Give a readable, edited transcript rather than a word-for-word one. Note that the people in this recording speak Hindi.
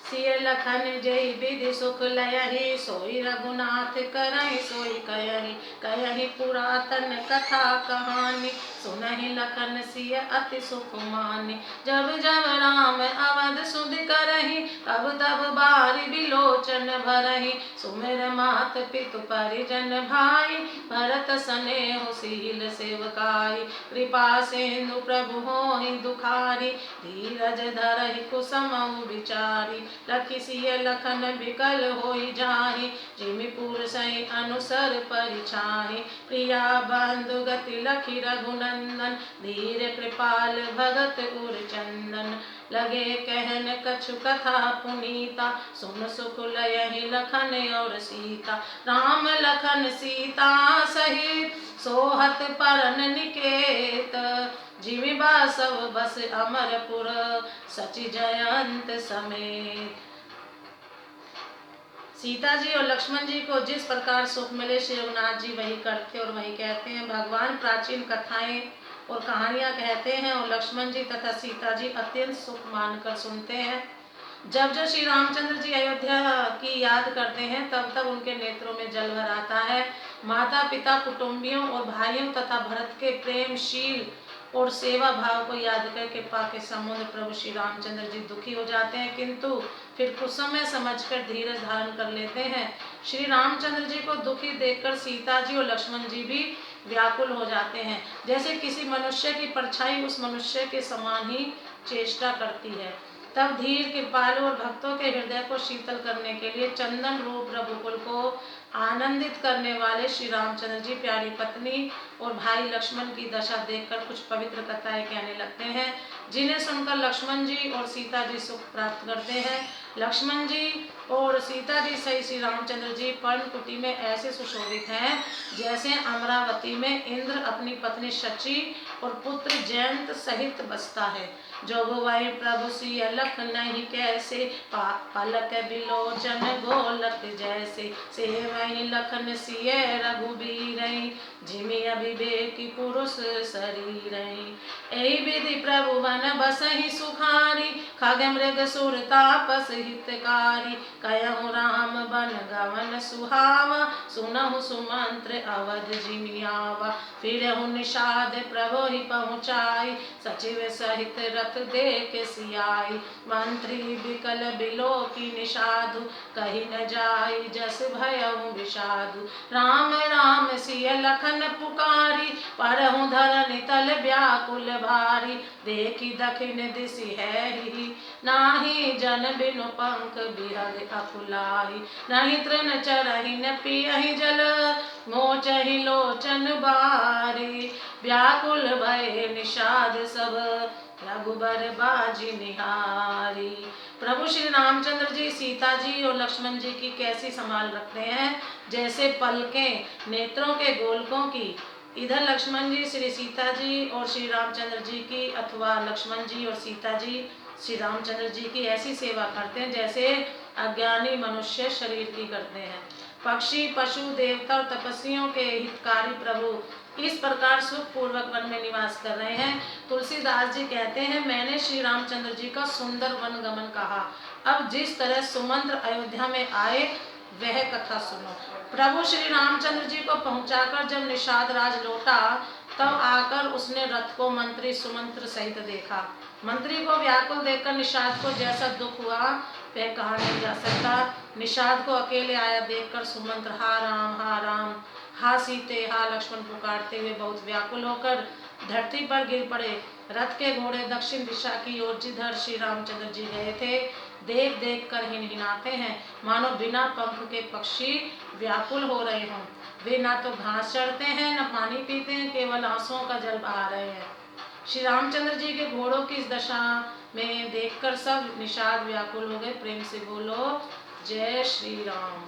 सिय लखन जय विधि सुख लयहि, सोई रघुनाथ करहि सोई कयहि। कयहि पुरातन कथा कहानी, सुनहि लखन सिय अति सुख मानी। जब जब राम अवध सुधि करहि, तब तब बारि बिलोचन भरहि। सुमिर मात पितु परिजन भाई, भरत सनेहु शील सेवकाई। कृपा सिंधु प्रभु होहि दुखारी, धीरज धरहि कुसमउ विचारी। लखि सिय लखन बिकल होई जाहि, जिमि पुर सहि अनुसर परिछाहि। प्रिया बंधु गति लखि रघुनंदन, धीर कृपाल भगत उर चंदन। लगे कहन कछु कथा पुनीता, सुन सुख लयहि लखन और सीता। राम लखन सीता सहित सोहत परन निकेत, जिमि बासव बस अमरपुर सचि जयंत समेत। सीता जी और लक्ष्मण जी को जिस प्रकार सुख मिले श्री रघुनाथ जी वही करते और वही कहते हैं। भगवान प्राचीन कथाएं और कहानियां कहते हैं और लक्ष्मण जी तथा सीता जी अत्यंत सुख मानकर सुनते हैं। जब जब श्री रामचंद्र जी अयोध्या की याद करते हैं तब तब उनके नेत्रों में जल भर आता है। माता पिता कुटुंबियों और भाइयों तथा भरत के प्रेमशील और सेवा भाव को याद कर कृपा के समुद्र प्रभु श्री रामचंद्र जी दुखी हो जाते हैं, किंतु फिर कुछ समय समझकर धीरज धारण कर लेते हैं। श्री रामचंद्र जी को दुखी देखकर सीता जी और लक्ष्मण जी भी व्याकुल हो जाते हैं। जैसे किसी मनुष्य की परछाई उस मनुष्य के समान ही चेष्टा करती है। तब धीर कृपालु और भक्तों के हृदय को शीतल करने के लिए चंदन रूप रघुकुल को आनंदित करने वाले श्री रामचंद्र जी प्यारी पत्नी और भाई लक्ष्मण की दशा देखकर कुछ पवित्र कथाएं कहने लगते हैं, जिन्हें सुनकर लक्ष्मण जी और सीता जी सुख प्राप्त करते हैं। लक्ष्मण जी और सीता जी सही श्री रामचंद्र जी पर्णकुटी में ऐसे सुशोभित हैं जैसे अमरावती में इंद्र अपनी पत्नी शची और पुत्र जयंत सहित बसता है। जो वही प्रभु सिय लख नहीं कैसे, पलक बिलोचन गोलक जैसे। से वही लखन सिय रघुबीर, जिमि अविवेकी पुरुष शरीर। एहि विधि प्रभु वन बसहि सुखारी, खग मृग सुर तापस हितकारी। कयहु राम बन गवन सुहावा, सुनहु सुमंत्र अवध जिमि आवा। फिरहु निषाद प्रभु ही पहुँचाई, सचिव सहित रथ देख सियाई। मंत्री बिकल बिलोकी निषादु, कही न जाई जस भयउ विषादु। राम राम सिय लखन पुकारी, परहु धरनि तल व्याकुल भारी। देखी दखिन दिसि है ही, नाही जन बिनु पंख बिहग अकुलाही। नहीं तृण चरहि न पियहि जल, मोचहि लोचन बारी। व्याकुल भय निषाद सब, रघुबर बाजी निहारी। प्रभु श्री रामचंद्र जी सीता जी और लक्ष्मण जी की कैसी संभाल रखते हैं, जैसे पलकें नेत्रों के गोलकों की। इधर लक्ष्मण जी श्री सीता जी और श्री रामचंद्र जी की अथवा लक्ष्मण जी और सीता जी श्री रामचंद्र जी की ऐसी सेवा करते हैं जैसे अज्ञानी मनुष्य शरीर की करते हैं। पक्षी पशु देवता और तपस्वियों के हितकारी प्रभु इस प्रकार सुख पूर्वक वन में निवास कर रहे हैं। तुलसीदास जी कहते हैं, मैंने श्री रामचंद्र जी का सुंदर वन गमन कहा, अब जिस तरह सुमंत्र अयोध्या में आए वह कथा सुनो। प्रभु श्री रामचंद्र जी को पहुंचाकर जब निषाद राज लौटा तब आकर उसने रथ को मंत्री सुमंत्र सहित देखा। मंत्री को व्याकुल देखकर निषाद को जैसा दुख हुआ वह कहा नहीं जा सकता। निषाद को अकेले आया देखकर सुमंत्र हा राम हा सीते हा लक्ष्मण पुकारते हुए बहुत व्याकुल होकर धरती पर गिर पड़े। रथ के घोड़े दक्षिण दिशा की ओर जिधर श्री रामचंद्र जी गए थे देख देख कर हिनहिनाते हैं, मानो बिना पंख के पक्षी व्याकुल हो रहे हों। वे ना तो घास चढ़ते हैं न पानी पीते हैं, केवल आंसुओं का जल बहा रहे हैं। श्री रामचंद्र जी के घोड़ों की इस दशा में देखकर सब निषाद व्याकुल हो गए। प्रेम से बोलो जय श्री राम।